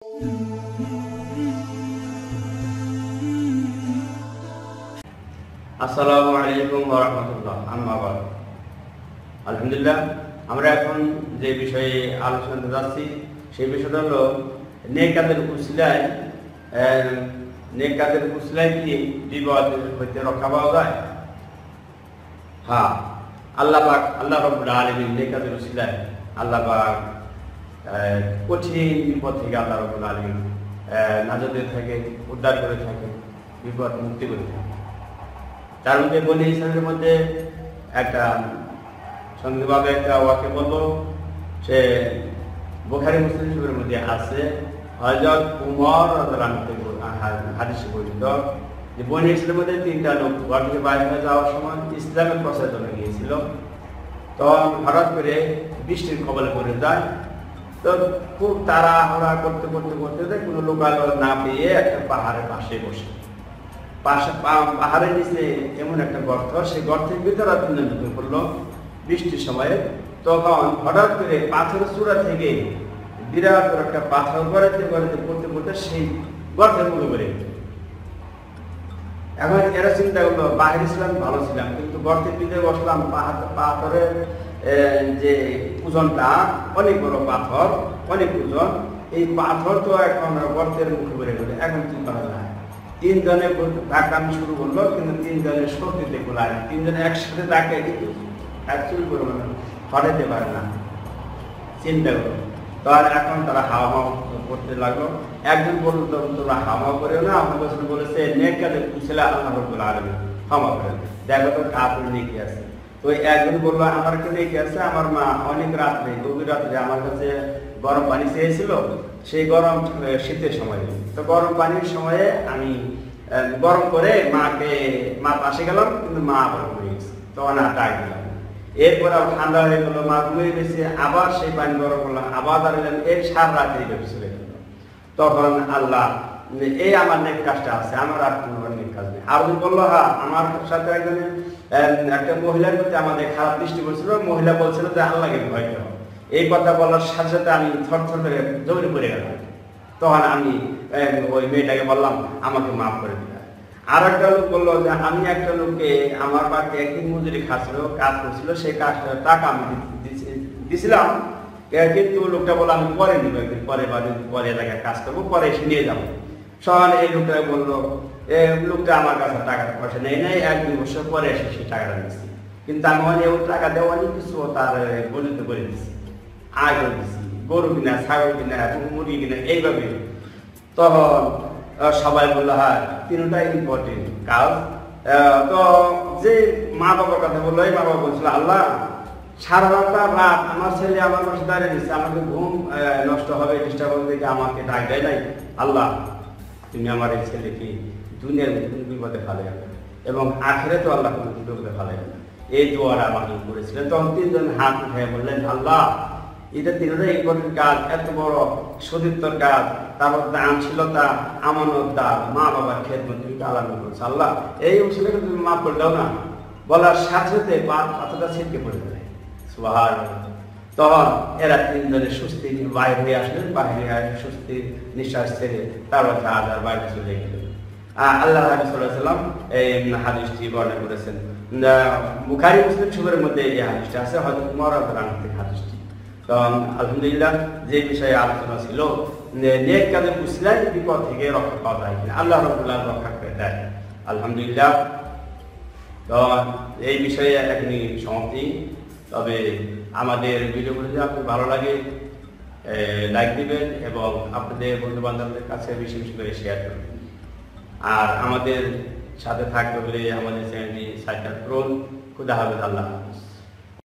আসসালামু আলাইকুম ওয়া রাহমাতুল্লাহ। আম্মা বাদ। আলহামদুলিল্লাহ, আমরা এখন যে বিষয়ে আলোচনা করতে যাচ্ছি সেই বিষয়টা হলো নেক কাজের উসিলায় কি বিপদ হইতে রক্ষা পাওয়া যায়? হ্যাঁ, আল্লাহ রাব্বুল আলামিন নেক কাজের উসিলায় আল্লাহ পাক কঠিন বিপদ থেকে আল্লাহ রাব্বুল আলামিন নাজাত থেকে উদ্ধার করে থাকে, বিপদ মুক্তি করে থাকে। তার মধ্যে বনি ইসরাইলের মধ্যে একটা সংক্ষেপভাবে একটা ওয়াক্য বলবো, সে বুখারী মুসলিম শরীফের মধ্যে আছে। হযরত উমর রাদিয়াল্লাহু আনহু হাদিসে বর্ণিত যে বনি ইসরাইলের মধ্যে তিনটা লোক ঘর থেকে বাইরে হয়ে যাওয়ার সময় ইসলামের প্রচার জন্য গিয়েছিল। তখন হঠাৎ করে বৃষ্টির কবলে পড়ে যায়। তো খুব তাড়াহুড়া করতে করতে করতে কোনো লোকালয় না পেয়ে একটা পাহাড়ের পাশে বসে, পাহাড়ের নিচে এমন একটা গর্ত, সেই গর্তের ভিতরে ঢুকে পড়লো বৃষ্টির সময়ে। তখন হঠাৎ করে পাথরের চূড়া থেকে বিরাট একটা পাথর গড়াতে গড়াতে পড়তে পড়তে সেই গর্তের মুখে পড়ে গেল। এখন এরা চিন্তা করলো, বাহিরে ছিলাম ভালো ছিলাম, কিন্তু গর্তের ভিতরে বসলাম, পাথরের যে ওজনটা অনেক বড় পাথর, অনেক ওজন, এই পাথর তো এখন গর্তের মুখে পড়ে গেল, এখন কি করা যায়? তিনজনে ডাকামি শুরু করলো, কিন্তু তিনজনের শক্তিতে গোলায়, তিনজনে একসাথে ডাকে কিন্তু অ্যাকচুয়ালি করে হটাইতে পারে না। চিন্তা করো, তো আর এখন তারা হাওয়া করতে লাগলো। একজন বলল, তোমরা হাওয়া করেও না, আমার কাছে বলেছে নেক কাজের উসিলা আল্লাহ রাব্বুল আলামিন ক্ষমা করেন, দেখো তো কাপড় নেকি আছে। তো একজন বললো, আমার কেউ নেকি আছে, আমার মা অনেক রাত্রে, গভীর রাত্রে আমার কাছে গরম পানি চেয়েছিল, সেই গরম শীতের সময়, তো গরম পানির সময়ে আমি গরম করে মা পাশে গেলাম, কিন্তু মা আবার ঘুমিয়ে গেছে, তখন আর ডাক দিলাম। এরপর ঠান্ডা হয়ে গেলো, মা ঘুমিয়ে গেছে, আবার সেই পানি গরম করলাম, আবার দাঁড়ালাম, এর সারা রাতে এইভাবে চলে গেল। তখন আল্লাহ, এই আমার নেক কাজটা আছে, আমার আর কোনো নেক কাজ নেই। আর বললো, হ্যাঁ, আমার সাথে একজনের একটা মহিলার প্রতি আমাদের খারাপ দৃষ্টি করছিল, মহিলা বলছিল যে আল্লাহকে ভয় করো। এই কথা বলার সাথে সাথে আমি থরথর করে জমিনে পড়ে গেলাম। তখন আমি ওই মেয়েটাকে বললাম, আমাকে মাফ করে দিলাম। আর একটা লোক বললো যে আমি একটা লোককে আমার বাড়িতে একদিন মজুরি কাজ করছিল, সেই কাজটার টাকা আমি দিছিলাম, কিন্তু লোকটা বললো আমি পরে নিব, একদিন পরে বা পরে এলাকায় কাজ করবো, পরে এসে নিয়ে যাবো। সকাল এই লোকটা বললো, লোকটা আমার কাছে টাকা পয়সা নেই, এক-দুই বছর পরে এসে সেই টাকাটা নিচ্ছি, কিন্তু আমি ওই টাকা দেওয়া নিয়ে কিছু তার বর্ণিত করে দিচ্ছি, আয় করে দিচ্ছি, গরু কিনা, ছাগল কিনা, মুরগি কিনা, এইভাবে। তখন সবাই বললো, হ্যাঁ, তিনটাই ইম্পর্টেন্ট কাজ। তো যে মা বাবার কথা বললো, এই মা বাবা বলছিল, আল্লাহ, সারা রাত আমার ছেলে আমার পাশে দাঁড়িয়ে দিচ্ছে, আমাকে ঘুম নষ্ট হবে, ডিস্টার্ব হবে দেখে আমাকে ডাক দেয় নাই। আল্লাহ, তুমি আমার এই ছেলেকে দুনিয়ার বিপদে ফেলে যাবে এবং আখেরাতেও আল্লাহ কোনো বিপদে ফেলে যাবে, এই দোয়াটা আমাকে করেছিলেন। তখন তিনজন হাত উঠে বললেন, আল্লাহ, এটা তিনটাই ইম্পর্টেন্ট কাজ, এত বড় সতীর্থর কাজ, তারপর দানশীলতা, আমানতদার, মা বাবার খেদমত তুমি আলাদা করছো, আল্লাহ, এই উসিলাকে তুমি মাফ করে দাও না। বলার সাথে সাথে পাথরটা ছিটকে পড়ে যায়। সুবহানাল্লাহ। তখন এরা তিনজনে সুস্থি বাইরে হয়ে আসলেন, বাইরে আসে সুস্থি নিঃশ্বাস ছেড়ে তারপর জাহাজের বাইরে চলে গেলেন। আল্লাহ রাসূল সাল্লাল্লাহু আলাইহি ওয়াসাল্লাম এই হাদিসটি বর্ণনা করেছেন। বুখারী মুসলিম শরীফের মধ্যে এই হাদিসটি আছে, হযরত উমর রাদিয়াল্লাহু আনহু থেকে হাদিসটি। তো আলহামদুলিল্লাহ, যে বিষয়ে আলোচনা ছিল, নেক কাজের উসিলায় বিপদ থেকে রক্ষা পাওয়া যায় কিনা, আল্লাহ রাব্বুল আলামিন রক্ষা করে দেয়, আলহামদুলিল্লাহ। তো এই বিষয়ে এখনই সমাপ্তি। তবে আমাদের ভিডিওগুলো যদি আপনার ভালো লাগে লাইক দিবেন এবং আপনাদের বন্ধু বান্ধবদের কাছে বেশি বেশি করে শেয়ার করবেন। আর আমাদের সাথে থাকতে হলে আমাদের চ্যানেলটি সাবস্ক্রাইব করুন। খুদা হাফেজ, আল্লাহ হাফেজ।